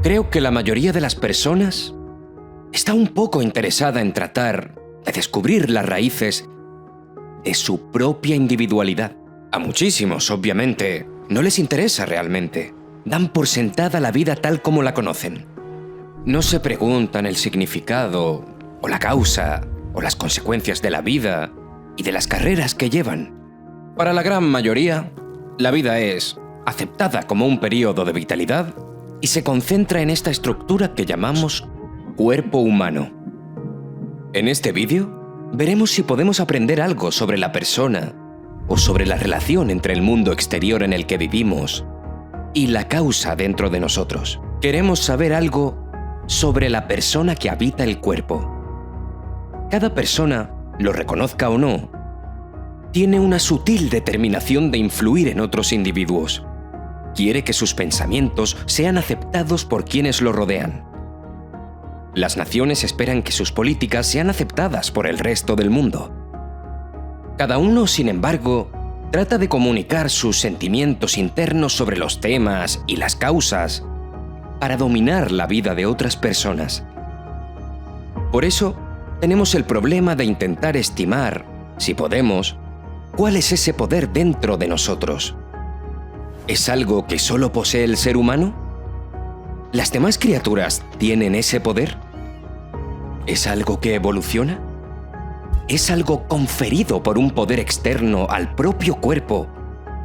Creo que la mayoría de las personas está un poco interesada en tratar de descubrir las raíces de su propia individualidad. A muchísimos, obviamente, no les interesa realmente. Dan por sentada la vida tal como la conocen. No se preguntan el significado, o la causa, o las consecuencias de la vida y de las carreras que llevan. Para la gran mayoría, la vida es aceptada como un periodo de vitalidad y se concentra en esta estructura que llamamos cuerpo humano. En este vídeo, veremos si podemos aprender algo sobre la persona o sobre la relación entre el mundo exterior en el que vivimos y la causa dentro de nosotros. Queremos saber algo sobre la persona que habita el cuerpo. Cada persona, lo reconozca o no, tiene una sutil determinación de influir en otros individuos. Quiere que sus pensamientos sean aceptados por quienes lo rodean. Las naciones esperan que sus políticas sean aceptadas por el resto del mundo. Cada uno, sin embargo, trata de comunicar sus sentimientos internos sobre los temas y las causas para dominar la vida de otras personas. Por eso, tenemos el problema de intentar estimar, si podemos, cuál es ese poder dentro de nosotros. ¿Es algo que solo posee el ser humano? ¿Las demás criaturas tienen ese poder? ¿Es algo que evoluciona? ¿Es algo conferido por un poder externo al propio cuerpo?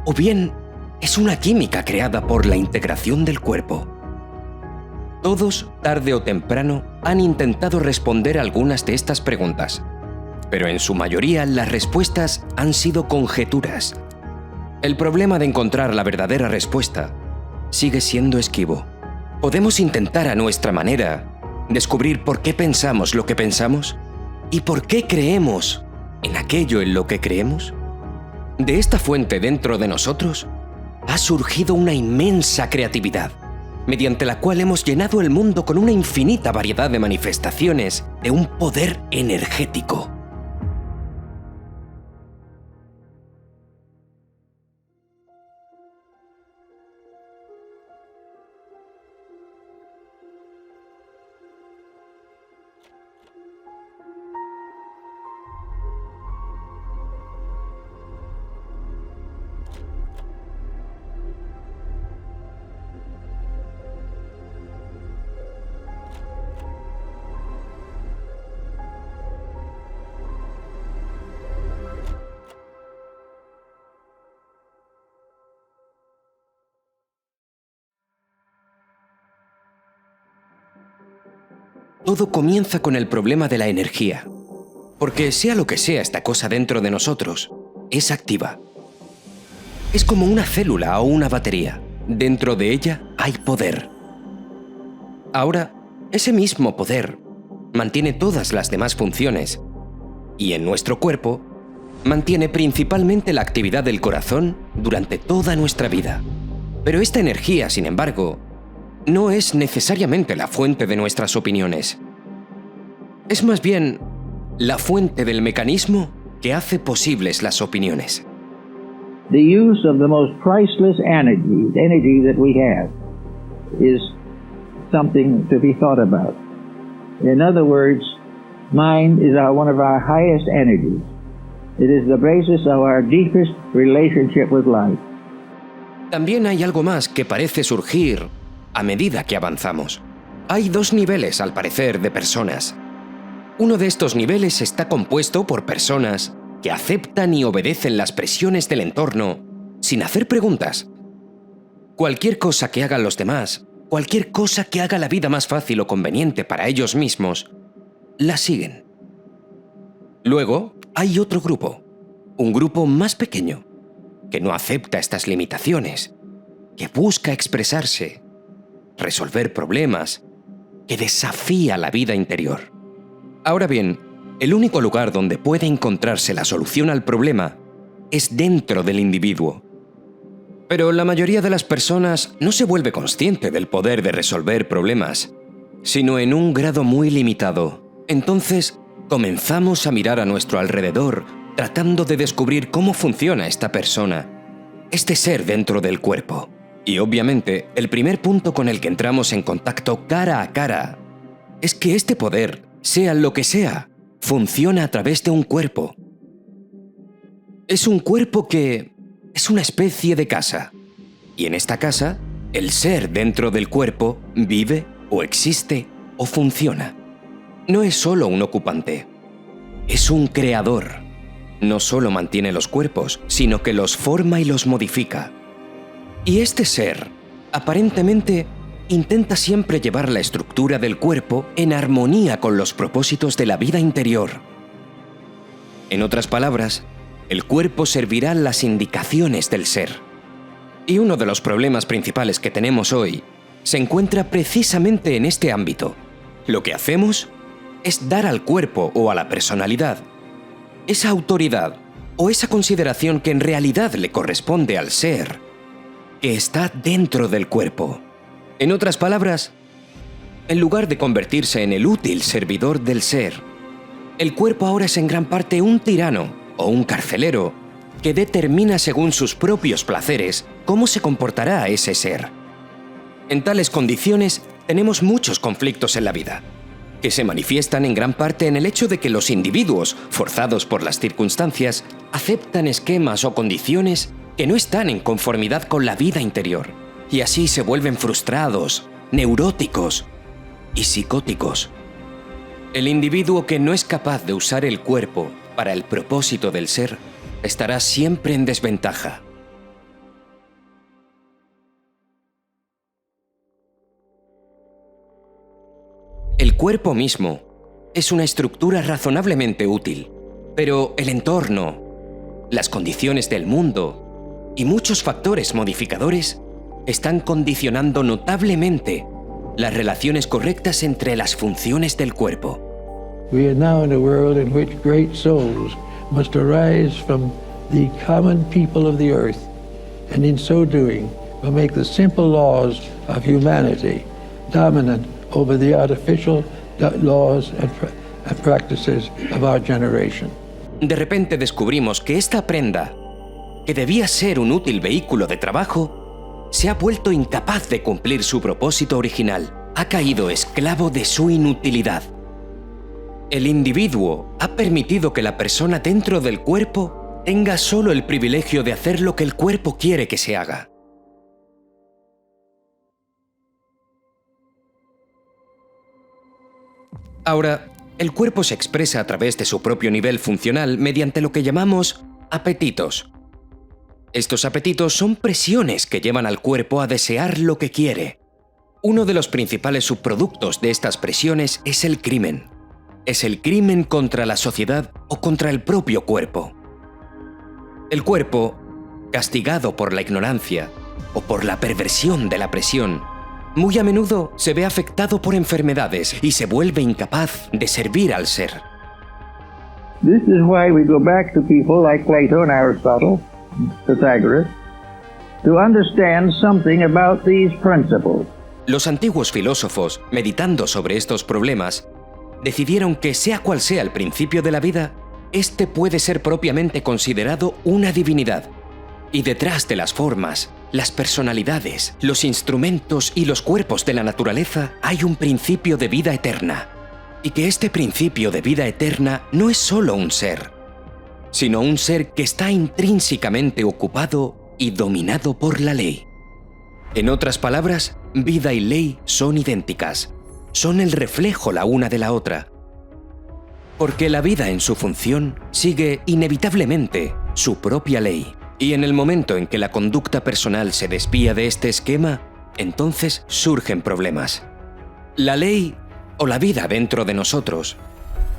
¿O bien es una química creada por la integración del cuerpo? Todos, tarde o temprano, han intentado responder algunas de estas preguntas, pero en su mayoría las respuestas han sido conjeturas. El problema de encontrar la verdadera respuesta sigue siendo esquivo. Podemos intentar a nuestra manera descubrir por qué pensamos lo que pensamos y por qué creemos en aquello en lo que creemos. De esta fuente dentro de nosotros ha surgido una inmensa creatividad, mediante la cual hemos llenado el mundo con una infinita variedad de manifestaciones de un poder energético. Todo comienza con el problema de la energía, porque sea lo que sea esta cosa dentro de nosotros, es activa. Es como una célula o una batería. Dentro de ella hay poder. Ahora, ese mismo poder mantiene todas las demás funciones y en nuestro cuerpo mantiene principalmente la actividad del corazón durante toda nuestra vida. Pero esta energía, sin embargo, no es necesariamente la fuente de nuestras opiniones. Es más bien la fuente del mecanismo que hace posibles las opiniones. The use of the most priceless energy that we have, is something to be thought about. In other words, mind is one of our highest energies. It is the basis of our deepest relationship with life. También hay algo más que parece surgir a medida que avanzamos. Hay dos niveles, al parecer, de personas. Uno de estos niveles está compuesto por personas que aceptan y obedecen las presiones del entorno sin hacer preguntas. Cualquier cosa que hagan los demás, cualquier cosa que haga la vida más fácil o conveniente para ellos mismos, la siguen. Luego hay otro grupo, un grupo más pequeño, que no acepta estas limitaciones, que busca expresarse, resolver problemas, que desafía la vida interior. Ahora bien, el único lugar donde puede encontrarse la solución al problema es dentro del individuo. Pero la mayoría de las personas no se vuelve consciente del poder de resolver problemas, sino en un grado muy limitado. Entonces, comenzamos a mirar a nuestro alrededor, tratando de descubrir cómo funciona esta persona, este ser dentro del cuerpo. Y obviamente, el primer punto con el que entramos en contacto cara a cara es que este poder, sea lo que sea, funciona a través de un cuerpo. Es un cuerpo que es una especie de casa. Y en esta casa, el ser dentro del cuerpo vive o existe o funciona. No es solo un ocupante, es un creador. No solo mantiene los cuerpos, sino que los forma y los modifica. Y este ser, aparentemente, intenta siempre llevar la estructura del cuerpo en armonía con los propósitos de la vida interior. En otras palabras, el cuerpo servirá las indicaciones del ser. Y uno de los problemas principales que tenemos hoy se encuentra precisamente en este ámbito. Lo que hacemos es dar al cuerpo o a la personalidad esa autoridad o esa consideración que en realidad le corresponde al ser, que está dentro del cuerpo. En otras palabras, en lugar de convertirse en el útil servidor del ser, el cuerpo ahora es en gran parte un tirano o un carcelero que determina según sus propios placeres cómo se comportará ese ser. En tales condiciones tenemos muchos conflictos en la vida, que se manifiestan en gran parte en el hecho de que los individuos, forzados por las circunstancias, aceptan esquemas o condiciones que no están en conformidad con la vida interior, y así se vuelven frustrados, neuróticos y psicóticos. El individuo que no es capaz de usar el cuerpo para el propósito del ser estará siempre en desventaja. El cuerpo mismo es una estructura razonablemente útil, pero el entorno, las condiciones del mundo y muchos factores modificadores están condicionando notablemente las relaciones correctas entre las funciones del cuerpo. We are now in a world in which great souls must arise from the common people of the earth, and in so doing will make the simple laws of humanity dominant over the artificial laws and practices of our generation. De repente descubrimos que esta prenda, que debía ser un útil vehículo de trabajo, se ha vuelto incapaz de cumplir su propósito original. Ha caído esclavo de su inutilidad. El individuo ha permitido que la persona dentro del cuerpo tenga solo el privilegio de hacer lo que el cuerpo quiere que se haga. Ahora, el cuerpo se expresa a través de su propio nivel funcional mediante lo que llamamos apetitos. Estos apetitos son presiones que llevan al cuerpo a desear lo que quiere. Uno de los principales subproductos de estas presiones es el crimen. Es el crimen contra la sociedad o contra el propio cuerpo. El cuerpo, castigado por la ignorancia o por la perversión de la presión, muy a menudo se ve afectado por enfermedades y se vuelve incapaz de servir al ser. This is why we go back to people like Plato and Aristotle, Pythagoras, to understand something about these principles. Los antiguos filósofos, meditando sobre estos problemas, decidieron que sea cual sea el principio de la vida, este puede ser propiamente considerado una divinidad. Y detrás de las formas, las personalidades, los instrumentos y los cuerpos de la naturaleza hay un principio de vida eterna. Y que este principio de vida eterna no es solo un ser, sino un ser que está intrínsecamente ocupado y dominado por la ley. En otras palabras, vida y ley son idénticas, son el reflejo la una de la otra. Porque la vida en su función sigue inevitablemente su propia ley. Y en el momento en que la conducta personal se desvía de este esquema, entonces surgen problemas. La ley o la vida dentro de nosotros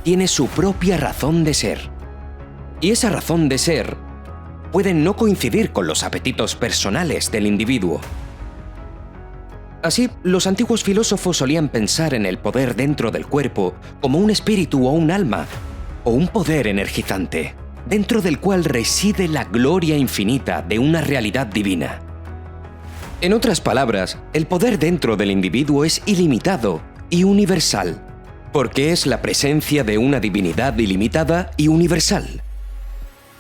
tiene su propia razón de ser. Y esa razón de ser puede no coincidir con los apetitos personales del individuo. Así, los antiguos filósofos solían pensar en el poder dentro del cuerpo como un espíritu o un alma, o un poder energizante, dentro del cual reside la gloria infinita de una realidad divina. En otras palabras, el poder dentro del individuo es ilimitado y universal, porque es la presencia de una divinidad ilimitada y universal.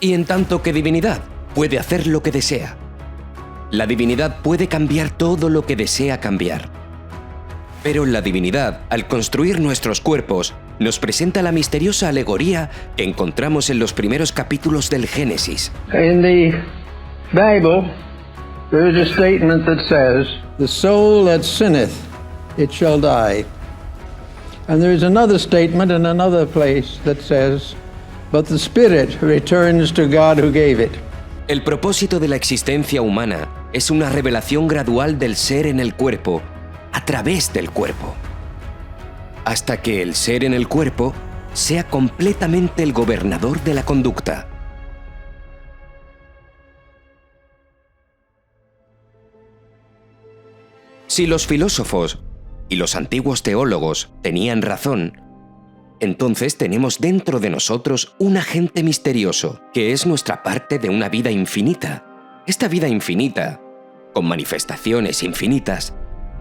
Y en tanto que divinidad puede hacer lo que desea. La divinidad puede cambiar todo lo que desea cambiar. Pero la divinidad, al construir nuestros cuerpos, nos presenta la misteriosa alegoría que encontramos en los primeros capítulos del Génesis. In the Bible, there is a statement that says, "The soul that sinneth, it shall die." And there is another statement in another place that says, "But the spirit returns to God who gave it." El propósito de la existencia humana es una revelación gradual del ser en el cuerpo, a través del cuerpo, hasta que el ser en el cuerpo sea completamente el gobernador de la conducta. Si los filósofos y los antiguos teólogos tenían razón, entonces tenemos dentro de nosotros un agente misterioso, que es nuestra parte de una vida infinita. Esta vida infinita, con manifestaciones infinitas,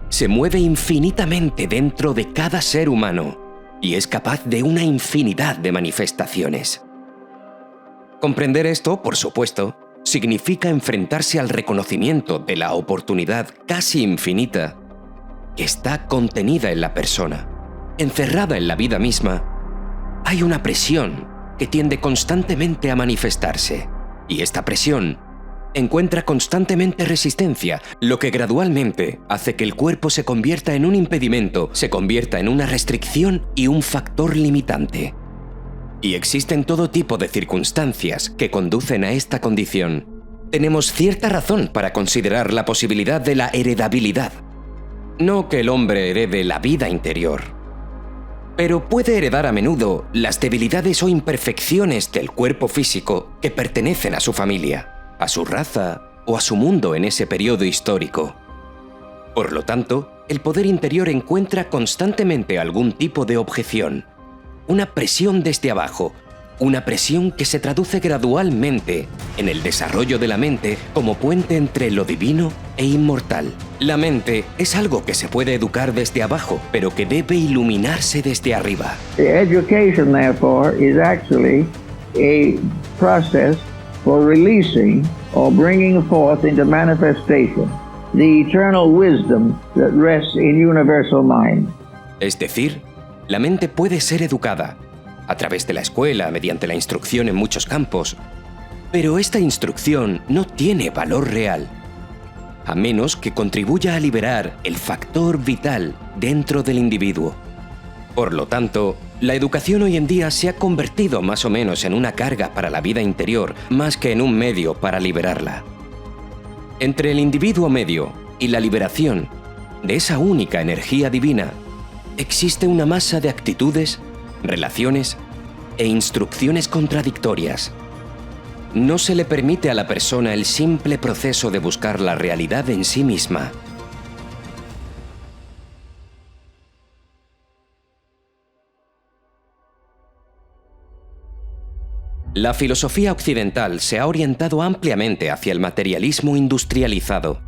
se mueve infinitamente dentro de cada ser humano y es capaz de una infinidad de manifestaciones. Comprender esto, por supuesto, significa enfrentarse al reconocimiento de la oportunidad casi infinita que está contenida en la persona. Encerrada en la vida misma, hay una presión que tiende constantemente a manifestarse, y esta presión encuentra constantemente resistencia, lo que gradualmente hace que el cuerpo se convierta en un impedimento, se convierta en una restricción y un factor limitante. Y existen todo tipo de circunstancias que conducen a esta condición. Tenemos cierta razón para considerar la posibilidad de la heredabilidad. No que el hombre herede la vida interior, pero puede heredar a menudo las debilidades o imperfecciones del cuerpo físico que pertenecen a su familia, a su raza o a su mundo en ese periodo histórico. Por lo tanto, el poder interior encuentra constantemente algún tipo de objeción, una presión desde abajo, una presión que se traduce gradualmente en el desarrollo de la mente como puente entre lo divino e inmortal. La mente es algo que se puede educar desde abajo, pero que debe iluminarse desde arriba. Education, therefore, is actually a process for releasing or bringing forth into manifestation the eternal wisdom that rests in universal mind. Es decir, la mente puede ser educada a través de la escuela, mediante la instrucción en muchos campos, pero esta instrucción no tiene valor real, a menos que contribuya a liberar el factor vital dentro del individuo. Por lo tanto, la educación hoy en día se ha convertido más o menos en una carga para la vida interior, más que en un medio para liberarla. Entre el individuo medio y la liberación de esa única energía divina, existe una masa de actitudes, relaciones e instrucciones contradictorias. No se le permite a la persona el simple proceso de buscar la realidad en sí misma. La filosofía occidental se ha orientado ampliamente hacia el materialismo industrializado.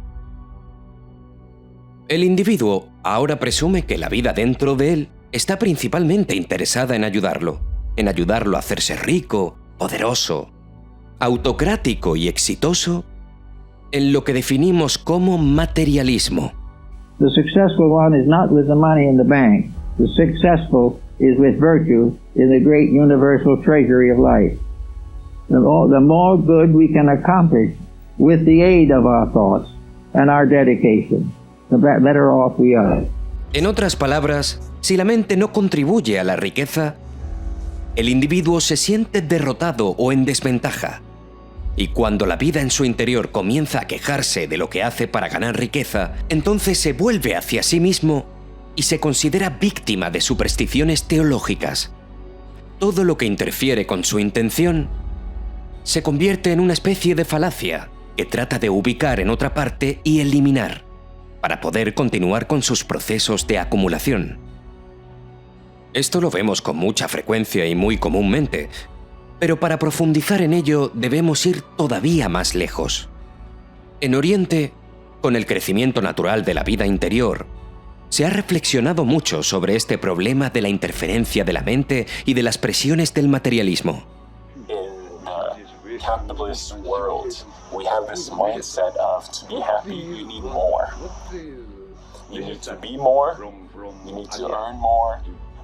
El individuo ahora presume que la vida dentro de él está principalmente interesada en ayudarlo a hacerse rico, poderoso, autocrático y exitoso, en lo que definimos como materialismo. The successful one is not with the money in the bank. The successful is with virtue in the great universal treasury of life. The more good we can accomplish with the aid of our thoughts and our dedication, the better off we are. En otras palabras, si la mente no contribuye a la riqueza, el individuo se siente derrotado o en desventaja. Y cuando la vida en su interior comienza a quejarse de lo que hace para ganar riqueza, entonces se vuelve hacia sí mismo y se considera víctima de supersticiones teológicas. Todo lo que interfiere con su intención se convierte en una especie de falacia que trata de ubicar en otra parte y eliminar, para poder continuar con sus procesos de acumulación. Esto lo vemos con mucha frecuencia y muy comúnmente, pero para profundizar en ello debemos ir todavía más lejos. En Oriente, con el crecimiento natural de la vida interior, se ha reflexionado mucho sobre este problema de la interferencia de la mente y de las presiones del materialismo. capitalist world, we have this mindset of to be happy, you need more. You need to be more, you need to earn more.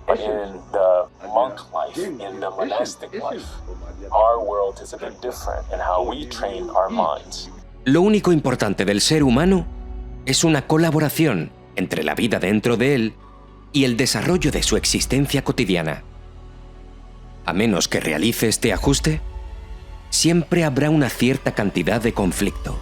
But in the monk life, in the monastic life, our world is a bit different in how we train our minds. Lo único importante del ser humano es una colaboración entre la vida dentro de él y el desarrollo de su existencia cotidiana. A menos que realice este ajuste, siempre habrá una cierta cantidad de conflicto.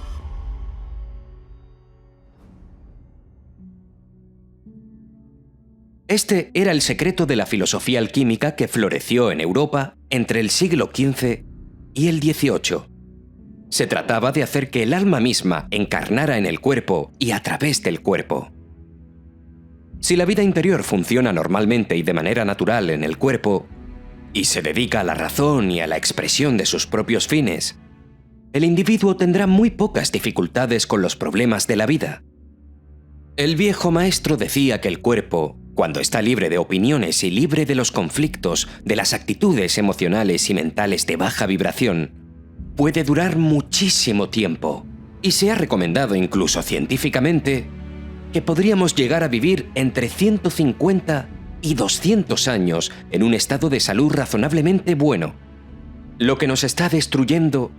Este era el secreto de la filosofía alquímica que floreció en Europa entre el siglo XV y el XVIII. Se trataba de hacer que el alma misma encarnara en el cuerpo y a través del cuerpo. Si la vida interior funciona normalmente y de manera natural en el cuerpo, y se dedica a la razón y a la expresión de sus propios fines, el individuo tendrá muy pocas dificultades con los problemas de la vida. El viejo maestro decía que el cuerpo, cuando está libre de opiniones y libre de los conflictos, de las actitudes emocionales y mentales de baja vibración, puede durar muchísimo tiempo. Y se ha recomendado incluso científicamente que podríamos llegar a vivir entre 150 y 200 años en un estado de salud razonablemente bueno. Lo que nos está destruyendo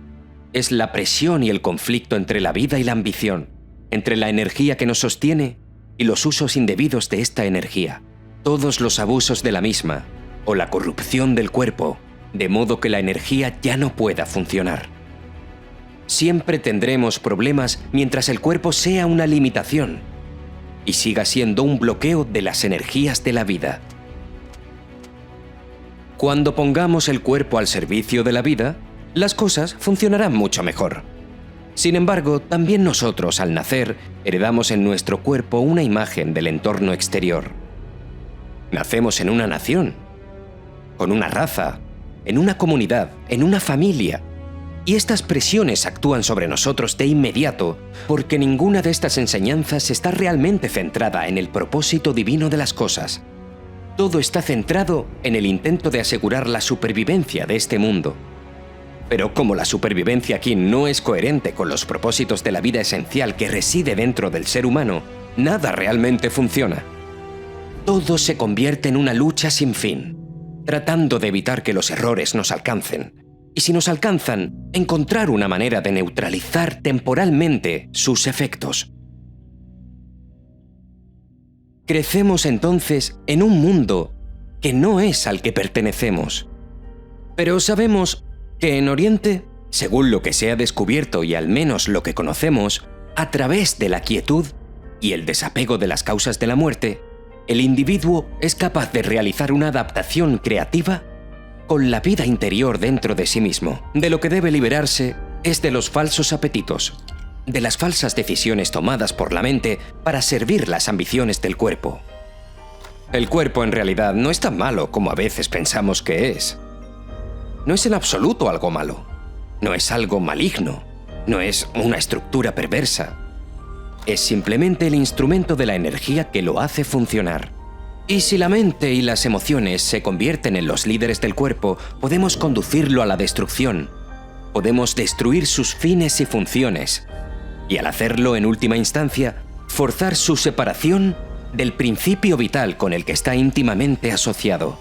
es la presión y el conflicto entre la vida y la ambición, entre la energía que nos sostiene y los usos indebidos de esta energía, todos los abusos de la misma o la corrupción del cuerpo, de modo que la energía ya no pueda funcionar. Siempre tendremos problemas mientras el cuerpo sea una limitación y siga siendo un bloqueo de las energías de la vida. Cuando pongamos el cuerpo al servicio de la vida, las cosas funcionarán mucho mejor. Sin embargo, también nosotros, al nacer, heredamos en nuestro cuerpo una imagen del entorno exterior. Nacemos en una nación, con una raza, en una comunidad, en una familia, y estas presiones actúan sobre nosotros de inmediato porque ninguna de estas enseñanzas está realmente centrada en el propósito divino de las cosas. Todo está centrado en el intento de asegurar la supervivencia de este mundo. Pero como la supervivencia aquí no es coherente con los propósitos de la vida esencial que reside dentro del ser humano, nada realmente funciona. Todo se convierte en una lucha sin fin, tratando de evitar que los errores nos alcancen. Y si nos alcanzan, encontrar una manera de neutralizar temporalmente sus efectos. Crecemos entonces en un mundo que no es al que pertenecemos. Pero sabemos que en Oriente, según lo que se ha descubierto y al menos lo que conocemos, a través de la quietud y el desapego de las causas de la muerte, el individuo es capaz de realizar una adaptación creativa con la vida interior dentro de sí mismo. De lo que debe liberarse es de los falsos apetitos, de las falsas decisiones tomadas por la mente para servir las ambiciones del cuerpo. El cuerpo en realidad no es tan malo como a veces pensamos que es. No es en absoluto algo malo, no es algo maligno, no es una estructura perversa. Es simplemente el instrumento de la energía que lo hace funcionar. Y si la mente y las emociones se convierten en los líderes del cuerpo, podemos conducirlo a la destrucción. Podemos destruir sus fines y funciones. Y al hacerlo, en última instancia, forzar su separación del principio vital con el que está íntimamente asociado.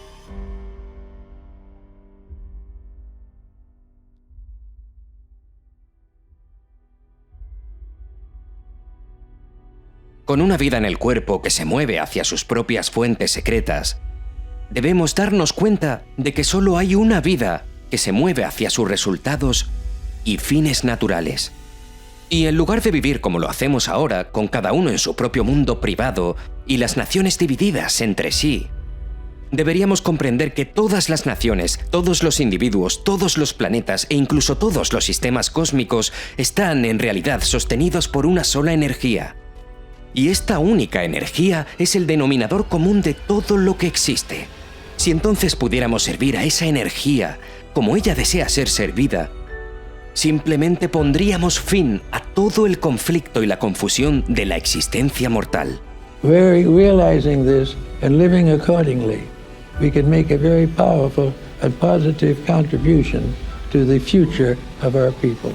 Con una vida en el cuerpo que se mueve hacia sus propias fuentes secretas, debemos darnos cuenta de que solo hay una vida que se mueve hacia sus resultados y fines naturales. Y en lugar de vivir como lo hacemos ahora, con cada uno en su propio mundo privado y las naciones divididas entre sí, deberíamos comprender que todas las naciones, todos los individuos, todos los planetas e incluso todos los sistemas cósmicos están en realidad sostenidos por una sola energía. Y esta única energía es el denominador común de todo lo que existe. Si entonces pudiéramos servir a esa energía como ella desea ser servida, simplemente pondríamos fin a todo el conflicto y la confusión de la existencia mortal. Realizing this and living accordingly, we can make a very powerful and positive contribution to the future of our people.